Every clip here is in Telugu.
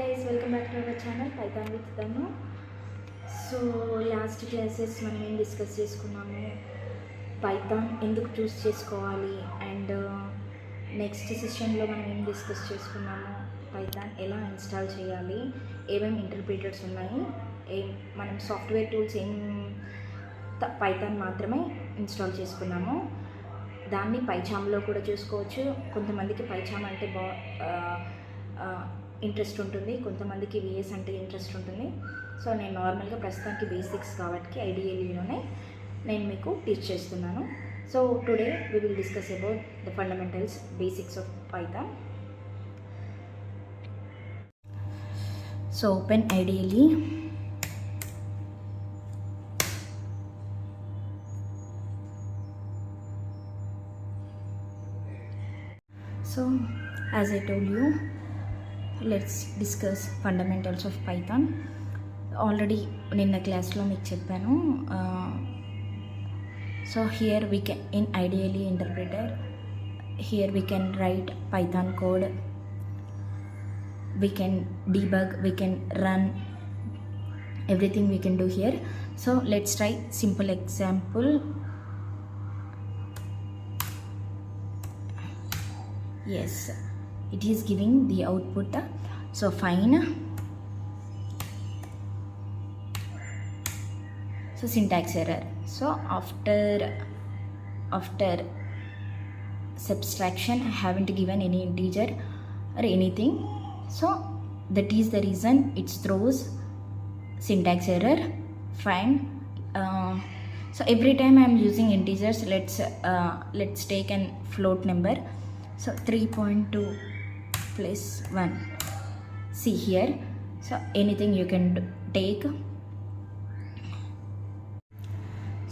guys, welcome back to our channel Python with Tanu. So last classes మనం ఏం డిస్కస్ చేసుకున్నాము, పైథాన్ ఎందుకు చూస్ చేసుకోవాలి, అండ్ నెక్స్ట్ సెషన్లో మనం ఏం డిస్కస్ చేసుకున్నాము, పైథాన్ ఎలా ఇన్స్టాల్ చేయాలి, ఏమేమి ఇంటర్ప్రిటర్స్ ఉన్నాయి, మనం సాఫ్ట్వేర్ టూల్స్ పైథాన్ మాత్రమే ఇన్స్టాల్ చేసుకున్నాము. దాన్ని పైచామ్లో కూడా చూసుకోవచ్చు. కొంతమందికి పైచామ్ అంటే ఇంట్రెస్ట్ ఉంటుంది, కొంతమందికి విఎస్ అంటే ఇంట్రెస్ట్ ఉంటుంది. సో నేను నార్మల్గా ప్రస్తుతానికి బేసిక్స్ కాబట్టి ఐడియల్లోనే నేను మీకు టీచ్ చేస్తున్నాను. So today we will discuss about the fundamentals basics of Python. So open ideally. So as I told you, let's discuss fundamentals of Python. Already నిన్న క్లాస్లో మీకు చెప్పాను. So here we can, in IDLE interpreter, here we can write Python code, we can debug, we can run, everything we can do here. So let's try simple example. Yes, it is giving the output. So fine. So syntax error. So after subtraction I haven't given any integer or anything, so that is the reason it throws syntax error. Fine. So every time I am using integers, let's take an float number. So 3.2 plus 1. See here. So anything you can take.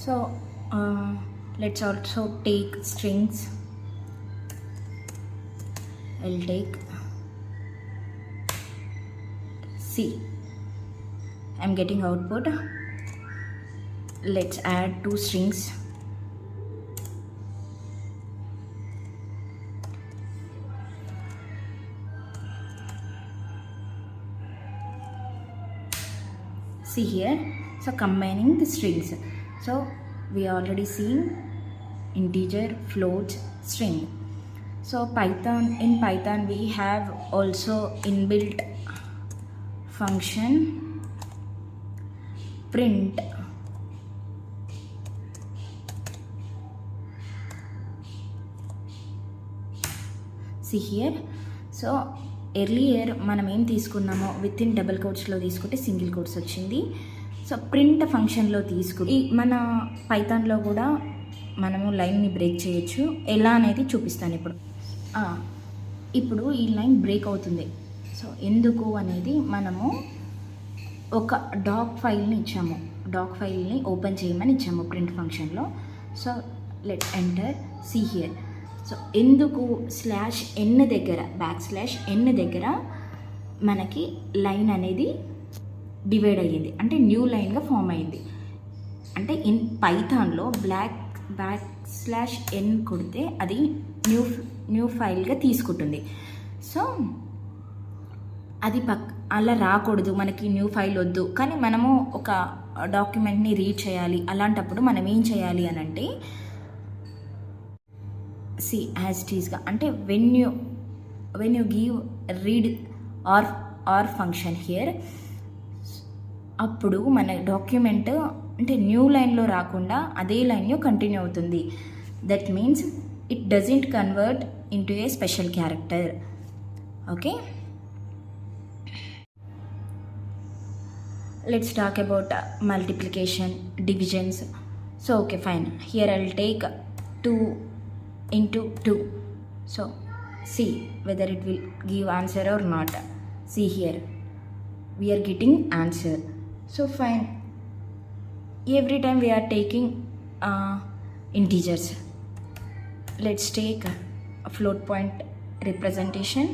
So let's also take strings. I'll take C. I'm getting output. Let's add 2 strings. See here. So combining the strings. So we already seen integer, float, string. So in Python we have also inbuilt function print. See here. So earlier మనం ఏం తీసుకున్నామో విత్ ఇన్ డబుల్ కోట్స్లో తీసుకుంటే సింగిల్ కోట్స్ వచ్చింది. సో ప్రింట్ ఫంక్షన్లో తీసుకుని మన పైథాన్లో కూడా మనము లైన్ని బ్రేక్ చేయొచ్చు. ఎలా అనేది చూపిస్తాను ఇప్పుడు ఈ లైన్ బ్రేక్ అవుతుంది. సో ఎందుకు అనేది మనము ఒక డాక్ ఫైల్ని ఇచ్చాము, డాక్ ఫైల్ని ఓపెన్ చేయమని ఇచ్చాము ప్రింట్ ఫంక్షన్లో. So let's enter. See here. So ఎందుకు /n దగ్గర /n దగ్గర మనకి లైన్ అనేది డివైడ్ అయ్యింది, అంటే న్యూ లైన్గా ఫామ్ అయింది. అంటే ఇన్ పైథాన్లో /n కొడితే అది న్యూ ఫైల్గా తీసుకుంటుంది. సో అది అలా రాకూడదు, మనకి న్యూ ఫైల్ వద్దు, కానీ మనము ఒక డాక్యుమెంట్ని రీడ్ చేయాలి. అలాంటప్పుడు మనం ఏం చేయాలి అని అంటే, సి యాజ్ ఇట్ ఈస్గా, అంటే when you give read or function here, అప్పుడు మన డాక్యుమెంట్ అంటే న్యూ లైన్లో రాకుండా అదే లైన్లో కంటిన్యూ అవుతుంది. That means it doesn't convert into A special character. Okay, let's talk about multiplication, divisions. So okay, fine. Here I'll take 2 into 2. So see whether it will give answer or not. See here, we are getting answer. So fine. Every time we are taking integers. Let's take a float point representation.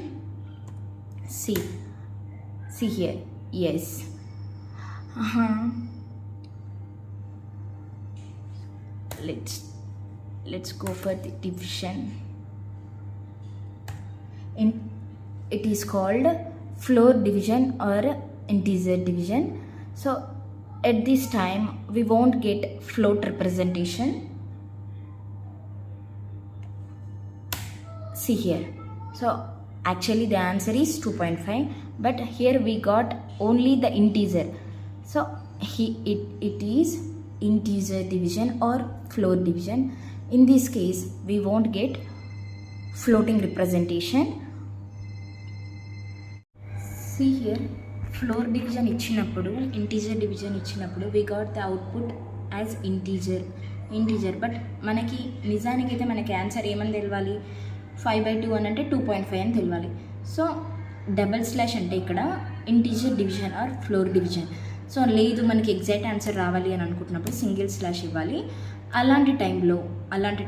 See here. Yes. Let's go for the division. It is called floor division or integer division. So at this time we won't get float representation. See here, so actually the answer is 2.5, but here we got only the integer. So it is integer division or floor division. In this case we won't get floating representation. See here, floor division ఇచ్చినప్పుడు, ఇంటీజర్ డివిజన్ ఇచ్చినప్పుడు we got the output as integer. But మనకి నిజానికైతే మనకి ఆన్సర్ ఏమని తెలవాలి, 5/2 అని అంటే 2.5 అని తెలవాలి. సో డబల్ స్లాష్ అంటే ఇక్కడ integer division or floor division. So లేదు మనకి ఎగ్జాక్ట్ ఆన్సర్ రావాలి అని అనుకుంటున్నప్పుడు సింగిల్ స్లాష్ ఇవ్వాలి. అలాంటి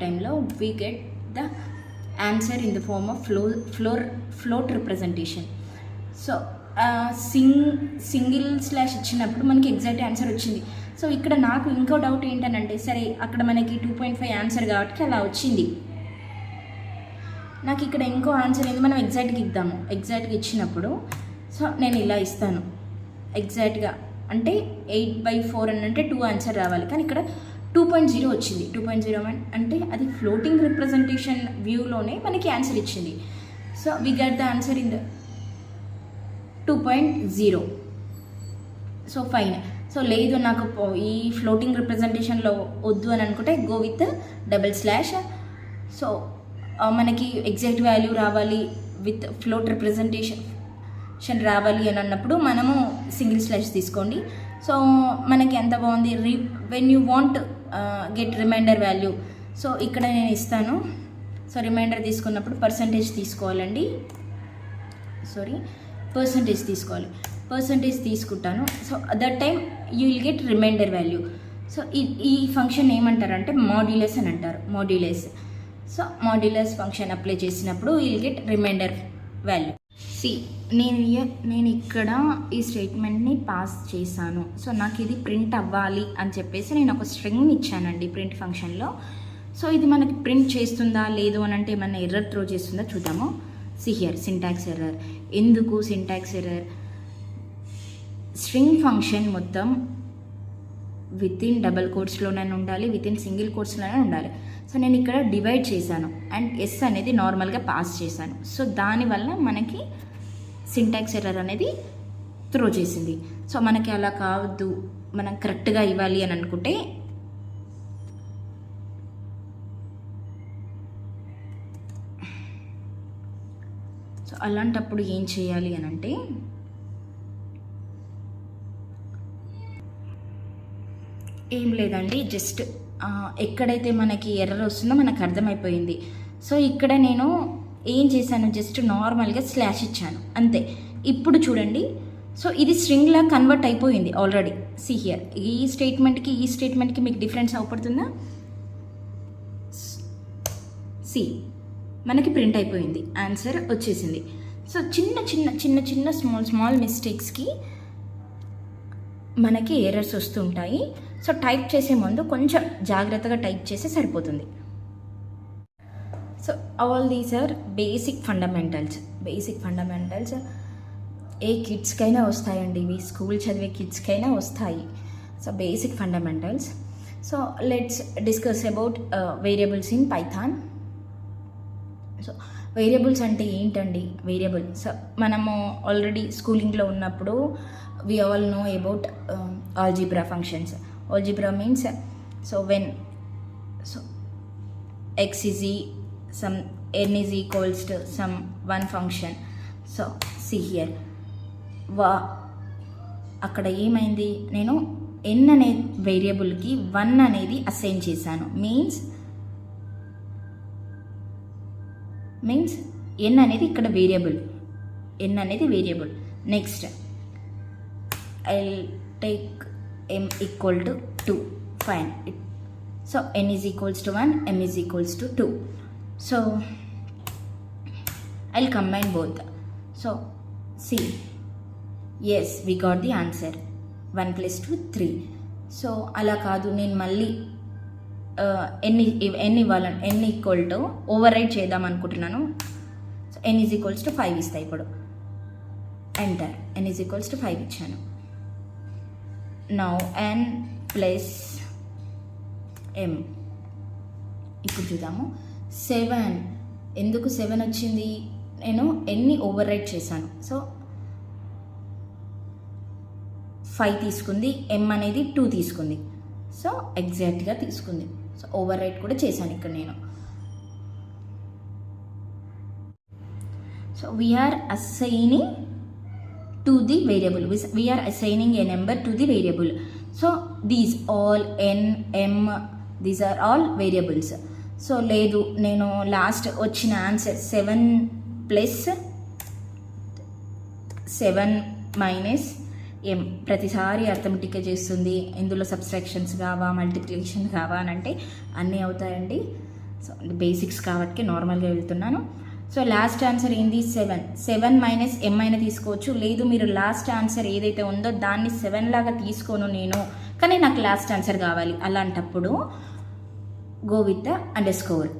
టైంలో we get the answer in the form of float representation. So single slash ఇచ్చినప్పుడు మనకి ఎగ్జాక్ట్ ఆన్సర్ వచ్చింది. సో ఇక్కడ నాకు ఇంకో డౌట్ ఏంటనంటే, సరే అక్కడ మనకి 2.5 ఆన్సర్ కాబట్టి అలా వచ్చింది, నాకు ఇక్కడ ఇంకో ఆన్సర్ ఏంది, మనం ఎగ్జాక్ట్గా ఇచ్చినప్పుడు సో నేను ఇలా ఇస్తాను ఎగ్జాక్ట్గా, అంటే 8/4 అని అంటే 2 ఆన్సర్ రావాలి, కానీ ఇక్కడ 2.0 వచ్చింది. 2.0 అంటే అది ఫ్లోటింగ్ రిప్రజెంటేషన్ వ్యూలోనే మనకి ఆన్సర్ ఇచ్చింది. So we get the answer in the 2.0. So fine. So లేదు నాకు ఈ ఫ్లోటింగ్ రిప్రజెంటేషన్లో వద్దు అని అనుకుంటే go with double slash. So మనకి ఎగ్జాక్ట్ వాల్యూ రావాలి విత్ ఫ్లోట్ రిప్రజెంటేషన్ రావాలి అని అన్నప్పుడు మనము సింగిల్ స్లాష్ తీసుకోండి. సో మనకి ఎంత బాగుంది, when you want get reminder value. So ఇక్కడ నేను ఇస్తాను. సో రిమైండర్ తీసుకున్నప్పుడు పర్సంటేజ్ తీసుకోవాలండి, పర్సంటేజ్ తీసుకుంటాను. So that time you will get reminder value. So ఈ ఫంక్షన్ ఏమంటారంటే మాడ్యులస్ అని అంటారు, modulus. So modulus function apply చేసినప్పుడు you will get reminder value. నేను ఇక్కడ ఈ స్టేట్మెంట్ని పాస్ చేశాను. సో నాకు ఇది ప్రింట్ అవ్వాలి అని చెప్పేసి నేను ఒక స్ట్రింగ్ని ఇచ్చానండి ప్రింట్ ఫంక్షన్లో. సో ఇది మనకి ప్రింట్ చేస్తుందా లేదు అని అంటే ఏమన్నా ఎర్రర్ త్రో చేస్తుందా చూద్దాము. See here, syntax error. ఎందుకు సింటాక్స్ ఎర్రర్? స్ట్రింగ్ ఫంక్షన్ మొత్తం వితిన్ డబల్ కోట్స్లోనే ఉండాలి, వితిన్ సింగిల్ కోట్స్లోనే ఉండాలి. సో నేను ఇక్కడ డివైడ్ చేశాను అండ్ ఎస్ అనేది నార్మల్గా పాస్ చేశాను. సో దానివల్ల మనకి సింటాక్స్ ఎర్రర్ అనేది త్రో చేసింది. సో మనకి అలా కావద్దు, మనం కరెక్ట్గా ఇవ్వాలి అని అనుకుంటే సో అలాంటప్పుడు ఏం చేయాలి అని అంటే, ఏం లేదండి, జస్ట్ ఎక్కడైతే మనకి ఎర్రర్ వస్తుందో మనకు అర్థమైపోయింది. సో ఇక్కడ నేను ఏం చేశాను, జస్ట్ నార్మల్గా స్లాష్ ఇచ్చాను అంతే. ఇప్పుడు చూడండి, సో ఇది స్ట్రింగ్లా కన్వర్ట్ అయిపోయింది ఆల్రెడీ. సి హియర్, ఈ స్టేట్మెంట్కి మీకు డిఫరెన్స్ అవపడుతుందా? సి మనకి ప్రింట్ అయిపోయింది, ఆన్సర్ వచ్చేసింది. సో చిన్న స్మాల్ మిస్టేక్స్కి మనకి ఎర్రర్స్ వస్తుంటాయి. సో టైప్ చేసే ముందు కొంచెం జాగ్రత్తగా టైప్ చేస్తే సరిపోతుంది. So all these are basic fundamentals. ఏ కిడ్స్కైనా వస్తాయండి ఇవి, స్కూల్ చదివే కిడ్స్కైనా వస్తాయి. So basic fundamentals. So let's discuss about variables in Python. So variables అంటే ఏంటండి? సో మనము ఆల్రెడీ స్కూలింగ్లో ఉన్నప్పుడు we all know about algebra functions. Algebra means so x is some n is equals to some one function. So see here, అక్కడ ఏమైంది, నేను n అనే వేరియబుల్కి 1 అనేది అసైన్ చేశాను. మీన్స్ n అనేది ఇక్కడ variable, next I'll take m equal to 2. Fine. So n is equals to 1, m is equals to 2. So I'll combine both. So see, yes, we got the answer. 1 plus 2, 3. So అలా కాదు, నేను మళ్ళీ n ఇవ్వాలని, n equal to over right చేద్దాం అనుకుంటున్నాను. So n is equals to 5 ఇస్తాయి. ఇప్పుడు enter. n is equals to 5 ఇచ్చాను. Now n plus m. ఇప్పుడు చూద్దాము. 7 ఎందుకు 7 వచ్చింది? నేను ఎన్ని ఓవర్ రైట్ చేశాను. సో 5 తీసుకుంది, m అనేది 2 తీసుకుంది. సో ఎగ్జాక్ట్గా తీసుకుంది. సో ఓవర్ రైట్ కూడా చేశాను ఇక్కడ నేను. So we're assigning to the variable. We're assigning a number to the variable. So these all n, m, these are all variables. So లేదు, నేను లాస్ట్ వచ్చిన ఆన్సర్ 7 ప్లస్ 7 మైనస్ m. ప్రతిసారి అర్థమెటిక్గా చేస్తుంది. ఇందులో సబ్స్ట్రాక్షన్స్ కావా, మల్టిప్లికేషన్ కావా అని అంటే అన్నీ అవుతాయండి. సో బేసిక్స్ కాబట్టి నార్మల్గా వెళ్తున్నాను. సో లాస్ట్ ఆన్సర్ ఏంది? 7 మైనస్ m అయినా తీసుకోవచ్చు. లేదు, మీరు లాస్ట్ ఆన్సర్ ఏదైతే ఉందో దాన్ని 7 లాగా తీసుకోను నేను, కానీ నాకు లాస్ట్ ఆన్సర్ కావాలి. అలాంటప్పుడు గో విత్ ద అండర్స్కోర్.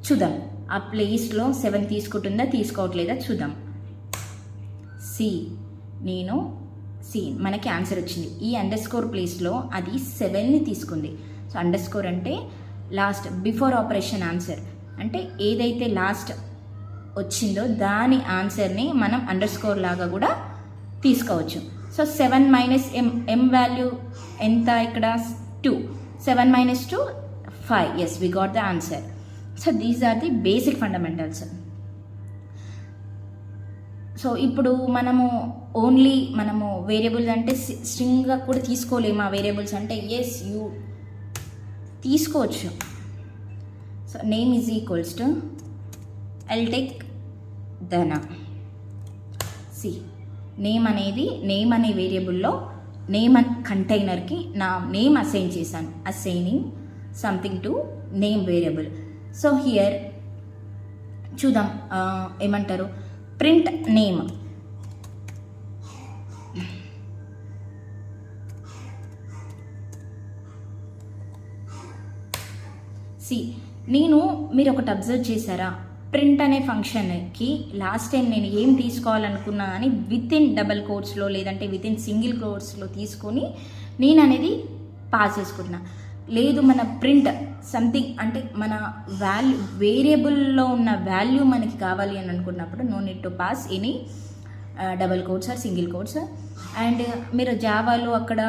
చూద్దాం ఆ ప్లేస్లో 7 తీసుకుంటుందా తీసుకోవట్లేదా చూద్దాం. మనకి ఆన్సర్ వచ్చింది. ఈ అండర్స్కోర్ ప్లేస్లో అది 7ని తీసుకుంది. సో అండర్స్కోర్ అంటే లాస్ట్ బిఫోర్ ఆపరేషన్ ఆన్సర్, అంటే ఏదైతే లాస్ట్ వచ్చిందో దాని ఆన్సర్ని మనం అండర్స్కోర్ లాగా కూడా తీసుకోవచ్చు. సో 7 మైనస్ m వాల్యూ ఎంత ఇక్కడ? 2. 7 minus 2, 5. Yes, we got the answer. So these are the basic fundamentals. So ఇప్పుడు మనము వేరియబుల్స్ అంటే స్ట్రింగ్గా కూడా తీసుకోలేము. ఆ వేరియబుల్స్ అంటే ఎస్ యూ తీసుకోవచ్చు. So name is equals to I'll take ధన. నేమ్ అనే వేరియబుల్లో నేమ్ కంటైనర్కి నా నేమ్ అసైన్ చేశాను. Assigning something to name variable. So here చూద్దాం ఏమంటారు. Print name. మీరు ఒకటి అబ్జర్వ్ చేశారా? ప్రింట్ అనే ఫంక్షన్కి లాస్ట్ టైం నేను ఏం తీసుకోవాలనుకున్నా అని విత్ ఇన్ డబల్ కోట్స్లో లేదంటే విత్ ఇన్ సింగిల్ కోట్స్లో తీసుకొని నేను అనేది పాస్ చేసుకుంటున్నా. లేదు, మన ప్రింట్ సంథింగ్ అంటే మన వాల్యూ వేరియబుల్లో ఉన్న వాల్యూ మనకి కావాలి అని అనుకున్నప్పుడు no need to pass any double quotes or single quotes. And మీరు జావాలో అక్కడ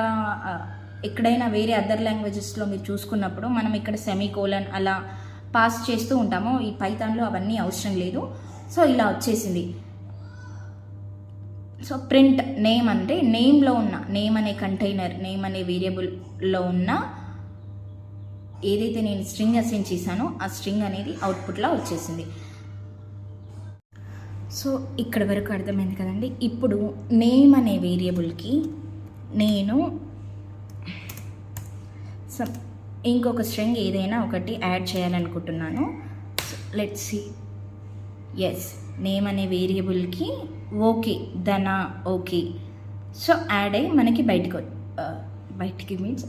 ఎక్కడైనా వేరే అదర్ లాంగ్వేజెస్లో మీరు చూసుకున్నప్పుడు మనం ఇక్కడ సెమీకోలన్ అలా పాస్ చేస్తూ ఉంటాము. ఈ పైథాన్లో అవన్నీ అవసరం లేదు. సో ఇలా వచ్చేసింది. సో ప్రింట్ నేమ్ అంటే నేమ్లో ఉన్న నేమ్ అనే కంటైనర్, నేమ్ అనే వేరియబుల్లో ఉన్న ఏదైతే నేను స్ట్రింగ్ అసైన్ చేశానో ఆ స్ట్రింగ్ అనేది అవుట్పుట్లో వచ్చేసింది. సో ఇక్కడ వరకు అర్థమైంది కదండి. ఇప్పుడు నేమ్ అనే వేరియబుల్కి నేను ఇంకొక స్ట్రింగ్ ఏదైనా ఒకటి యాడ్ చేయాలనుకుంటున్నాను. Let's see. ఎస్, నేమ్ అనే వేరియబుల్కి ఓకే ధన ఓకే. సో యాడ్ అయ్యి మనకి బయటికి మీన్స్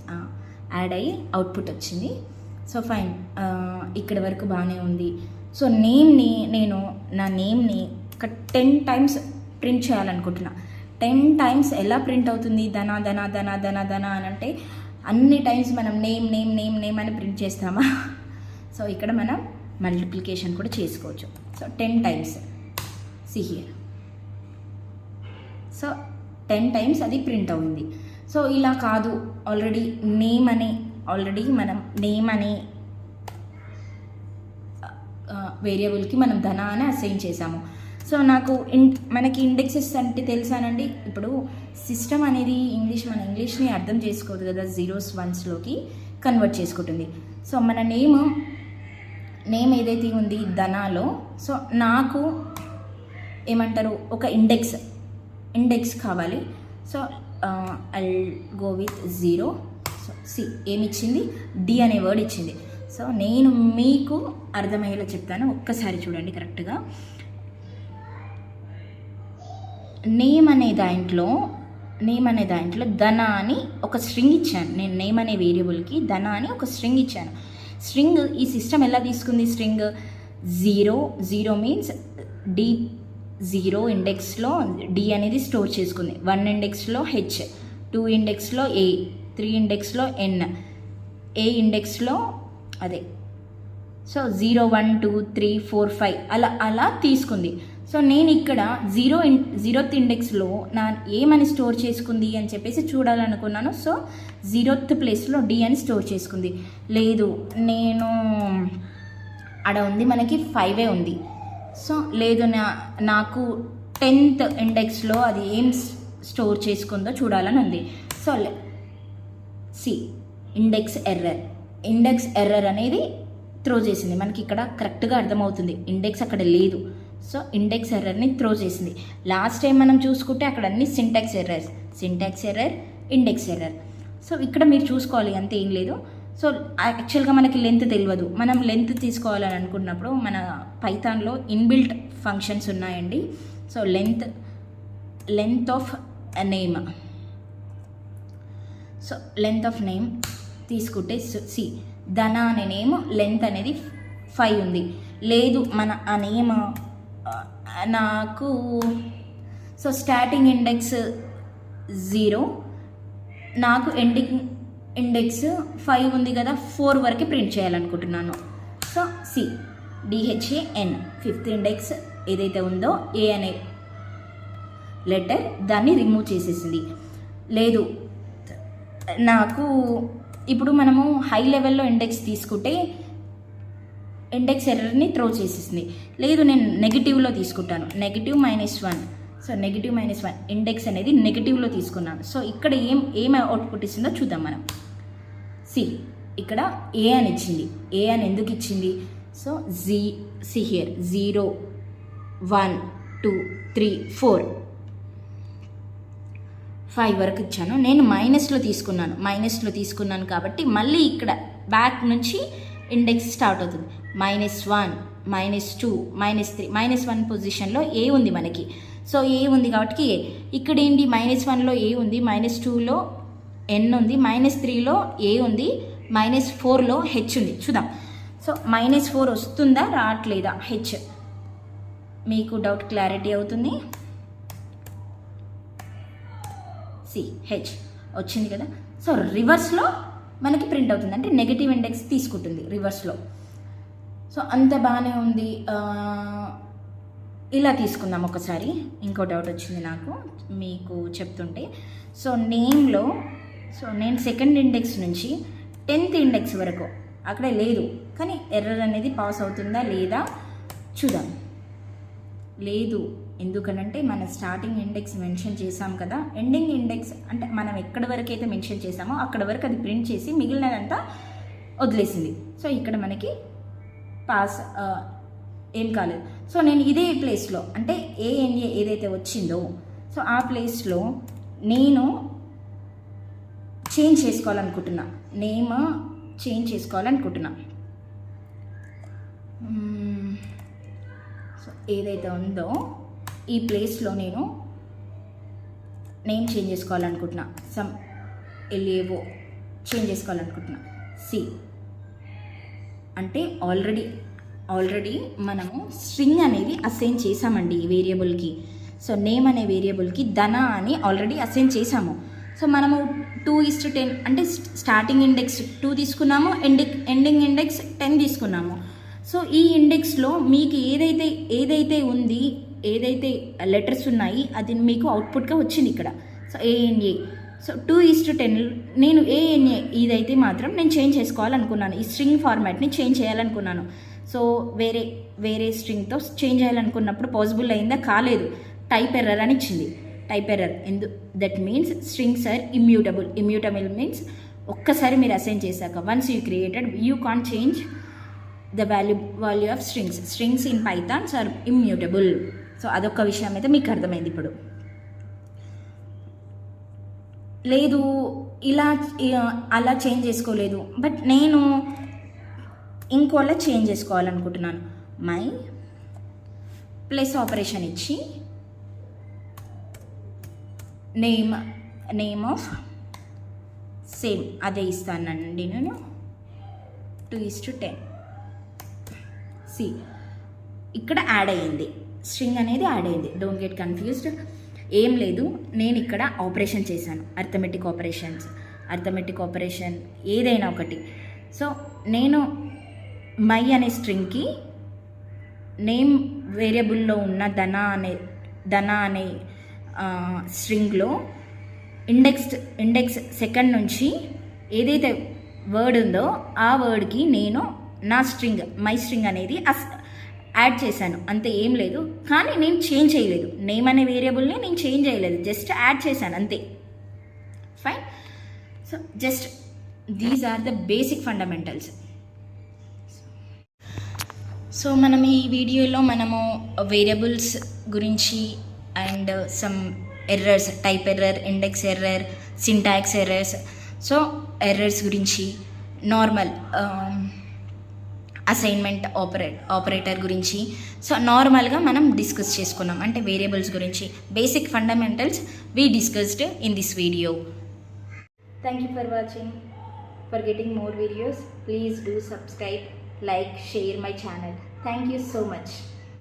యాడ్ అయ్యి అవుట్పుట్ వచ్చింది. సో ఫైన్, ఇక్కడ వరకు బాగానే ఉంది. సో నేను నా నేమ్ని ఒక 10 times ప్రింట్ చేయాలనుకుంటున్నా. 10 times ఎలా ప్రింట్ అవుతుంది? ధన ధన ధన ధన ధన అని అంటే అన్ని టైమ్స్ మనం నేమ్ నేమ్ నేమ్ నేమ్ అని ప్రింట్ చేస్తామా? సో ఇక్కడ మనం మల్టిప్లికేషన్ కూడా చేసుకోవచ్చు. So 10 times see here. So 10 times అది ప్రింట్ అవుతుంది. సో ఇలా కాదు, ఆల్రెడీ మనం నేమ్ అనే వేరియబుల్కి మనం ధన అని అసైన్ చేసాము. సో మనకి ఇండెక్సెస్ అంటే తెలుసానండి. ఇప్పుడు సిస్టమ్ అనేది మన ఇంగ్లీష్ని అర్థం చేసుకోదు కదా, 0s 1sలోకి కన్వర్ట్ చేసుకుంటుంది. సో మన నేమ్ ఏదైతే ఉంది ధనాలో, సో నాకు ఏమంటారు ఒక ఇండెక్స్ కావాలి. So I'll go with 0. So ఏమిచ్చింది? డి అనే వర్డ్ ఇచ్చింది. సో నేను మీకు అర్థమయ్యేలా చెప్తాను, ఒక్కసారి చూడండి కరెక్ట్గా. నేమ్ అనే దాంట్లో ధన అని ఒక స్ట్రింగ్ ఇచ్చాను. నేను నేమ్ అనే వేరియబుల్కి ధన అని ఒక స్ట్రింగ్ ఇచ్చాను. ఈ సిస్టమ్ ఎలా తీసుకుంది? స్ట్రింగ్ 0 మీన్స్ 0 ఇండెక్స్లో డి అనేది స్టోర్ చేసుకుంది, 1 ఇండెక్స్లో హెచ్, 2 ఇండెక్స్లో ఏ, 3 ఇండెక్స్లో ఎన్, ఏ ఇండెక్స్లో అదే. సో 0 1 2 3 4 5 అలా తీసుకుంది. సో నేను ఇక్కడ 0th ఇండెక్స్లో నా ఏమని స్టోర్ చేసుకుంది అని చెప్పేసి చూడాలనుకున్నాను. సో 0th ప్లేస్లో డి అని స్టోర్ చేసుకుంది. లేదు, నేను ఆడ ఉంది మనకి 5 ఉంది. సో లేదు, నాకు 10th ఇండెక్స్లో అది ఏం స్టోర్ చేసుకుందో చూడాలని ఉంది. సో సి ఇండెక్స్ ఎర్రర్ అనేది త్రో చేసింది. మనకి ఇక్కడ కరెక్ట్గా అర్థమవుతుంది, ఇండెక్స్ అక్కడ లేదు. సో ఇండెక్స్ ఎర్రర్ని త్రో చేసింది. లాస్ట్ టైం మనం చూసుకుంటే అక్కడ అన్ని syntax error, index error. So ఇక్కడ మీరు చూసుకోవాలి, అంతే, ఏం లేదు. సో యాక్చువల్గా మనకి లెంత్ తెలియదు. మనం లెంత్ తీసుకోవాలని అనుకున్నప్పుడు మన పైథాన్లో ఇన్బిల్ట్ ఫంక్షన్స్ ఉన్నాయండి. So length of name, so length of name తీసుకుంటే సి ధన అనే నేమ్ లెంత్ అనేది 5 ఉంది. లేదు, మన ఆ నేమ్ నాకు సో స్టార్టింగ్ ఇండెక్స్ 0, నాకు ఎండింగ్ ఇండెక్స్ 5 ఉంది కదా, 4 వరకు ప్రింట్ చేయాలనుకుంటున్నాను. So C DHAN 5th index ఏదైతే ఉందో ఏ అనే లెటర్ దాన్ని రిమూవ్ చేసేసింది. లేదు, నాకు ఇప్పుడు మనము హై లెవెల్లో ఇండెక్స్ తీసుకుంటే ఇండెక్స్ ఎర్రర్ని త్రో చేసేసింది. లేదు, నేను నెగిటివ్లో తీసుకుంటాను, -1. సో -1 ఇండెక్స్ అనేది నెగిటివ్లో తీసుకున్నాను. సో ఇక్కడ ఏం అవుట్పుట్ ఇస్తుందో చూద్దాం మనం. సి ఇక్కడ ఏ అని ఇచ్చింది. ఏ అని ఎందుకు ఇచ్చింది? సో సి హియర్ 0 1 2 3 4 5 వరకు ఇచ్చాను. నేను మైనస్లో తీసుకున్నాను కాబట్టి మళ్ళీ ఇక్కడ బ్యాక్ నుంచి ఇండెక్స్ స్టార్ట్ అవుతుంది. -1 -2 -3 -1 పొజిషన్లో ఏ ఉంది మనకి. సో ఏ ఉంది కాబట్టి ఏ. ఇక్కడ ఏంటి, -1లో ఏ ఉంది, -2లో ఎన్ ఉంది, -3లో ఏ ఉంది, -4లో హెచ్ ఉంది. చూద్దాం. సో -4 వస్తుందా రావట్లేదా హెచ్, మీకు డౌట్ క్లారిటీ అవుతుంది. సి హెచ్ వచ్చింది కదా. సో రివర్స్లో మనకి ప్రింట్ అవుతుంది, అంటే నెగిటివ్ ఇండెక్స్ తీసుకుంటుంది రివర్స్లో. సో అంత బాగానే ఉంది. ఇలా తీసుకుందాం ఒకసారి. ఇంకో డౌట్ వచ్చింది నాకు మీకు చెప్తుంటే. సో నేమ్లో నేను 2nd ఇండెక్స్ నుంచి 10th ఇండెక్స్ వరకు అక్కడే లేదు, కానీ ఎర్రర్ అనేది పాస్ అవుతుందా లేదా చూద్దాం. లేదు, ఎందుకనంటే మన స్టార్టింగ్ ఇండెక్స్ మెన్షన్ చేసాం కదా, ఎండింగ్ ఇండెక్స్ అంటే మనం ఎక్కడి వరకు అయితే మెన్షన్ చేసామో అక్కడ వరకు అది ప్రింట్ చేసి మిగిలినదంతా వదిలేసింది. సో ఇక్కడ మనకి పాస్ ఏం కాలేదు. సో నేను ఇదే ప్లేస్లో అంటే ANA ఏదైతే వచ్చిందో సో ఆ ప్లేస్లో నేను చేంజ్ చేసుకోవాలనుకుంటున్నా, నేమ్ చేంజ్ చేసుకోవాలనుకుంటున్నా. సో ఏదైతే ఉందో ఈ ప్లేస్లో నేను నేమ్ చేంజ్ చేసుకోవాలనుకుంటున్నా, సమ్ LAO చేంజ్ చేసుకోవాలనుకుంటున్నా. సి అంటే ఆల్రెడీ మనము స్ట్రింగ్ అనేది అసైన్ చేసామండి ఈ వేరియబుల్కి. సో నేమ్ అనే వేరియబుల్కి ధన అని ఆల్రెడీ అసైన్ చేసాము. సో మనము 2:10 అంటే స్టార్టింగ్ ఇండెక్స్ 2 తీసుకున్నాము, ఎండింగ్ ఇండెక్స్ 10 తీసుకున్నాము. సో ఈ ఇండెక్స్లో మీకు ఏదైతే ఉంది, ఏదైతే లెటర్స్ ఉన్నాయి అది మీకు అవుట్పుట్గా వచ్చింది ఇక్కడ. So ANA. సో 2:10 నేను ANA ఇదైతే మాత్రం నేను చేంజ్ చేసుకోవాలనుకున్నాను, ఈ స్ట్రింగ్ ఫార్మాట్ని చేంజ్ చేయాలనుకున్నాను. సో వేరే స్ట్రింగ్తో చేంజ్ చేయాలనుకున్నప్పుడు పాసిబుల్ అయిందా, కాలేదు. టైప్ ఎర్రర్ అని ఇచ్చింది. Type error that means strings are immutable means ఒక్కసారి మీరు అసైన్ చేశాక once you created you can't change the value of strings in Pythons are immutable. So అదొక విషయం అయితే మీకు అర్థమైంది ఇప్పుడు. లేదు, అలా చేంజ్ చేసుకోలేదు, బట్ నేను ఇంకోలా చేంజ్ చేసుకోవాలనుకుంటున్నాను. మై ప్లస్ ఆపరేషన్ ఇచ్చి నేమ్ ఆఫ్ సేమ్ అదే ఇస్తానండి నేను 2:10. సి ఇక్కడ యాడ్ అయ్యింది స్ట్రింగ్ అనేది యాడ్ అయింది. Don't get confused. ఏం లేదు, నేను ఇక్కడ ఆపరేషన్ చేశాను, అర్థమెటిక్ ఆపరేషన్ ఏదైనా ఒకటి. సో నేను మై అనే స్ట్రింగ్కి నేమ్ వేరియబుల్లో ఉన్న ధన అనే స్ట్రింగ్లో ఇండెక్స్ సెకండ్ నుంచి ఏదైతే వర్డ్ ఉందో ఆ వర్డ్కి నేను నా మై స్ట్రింగ్ అనేది యాడ్ చేశాను, అంతే. ఏం లేదు, కానీ నేను చేంజ్ చేయలేదు. నేమ్ అనే వేరియబుల్ని నేను చేంజ్ చేయలేదు, జస్ట్ యాడ్ చేశాను అంతే. Fine. So just these are the basic fundamentals. So మనం ఈ వీడియోలో మనము వేరియబుల్స్ గురించి and some errors, type error, index error, syntax errors, so errors గురించి, నార్మల్ అసైన్మెంట్ ఆపరేటర్ గురించి, సో నార్మల్గా మనం డిస్కస్ చేసుకున్నాం. అంటే వేరియబుల్స్ గురించి basic fundamentals we discussed in this video. Thank you for watching. For getting more videos, please do subscribe, like, share my channel. Thank you so much.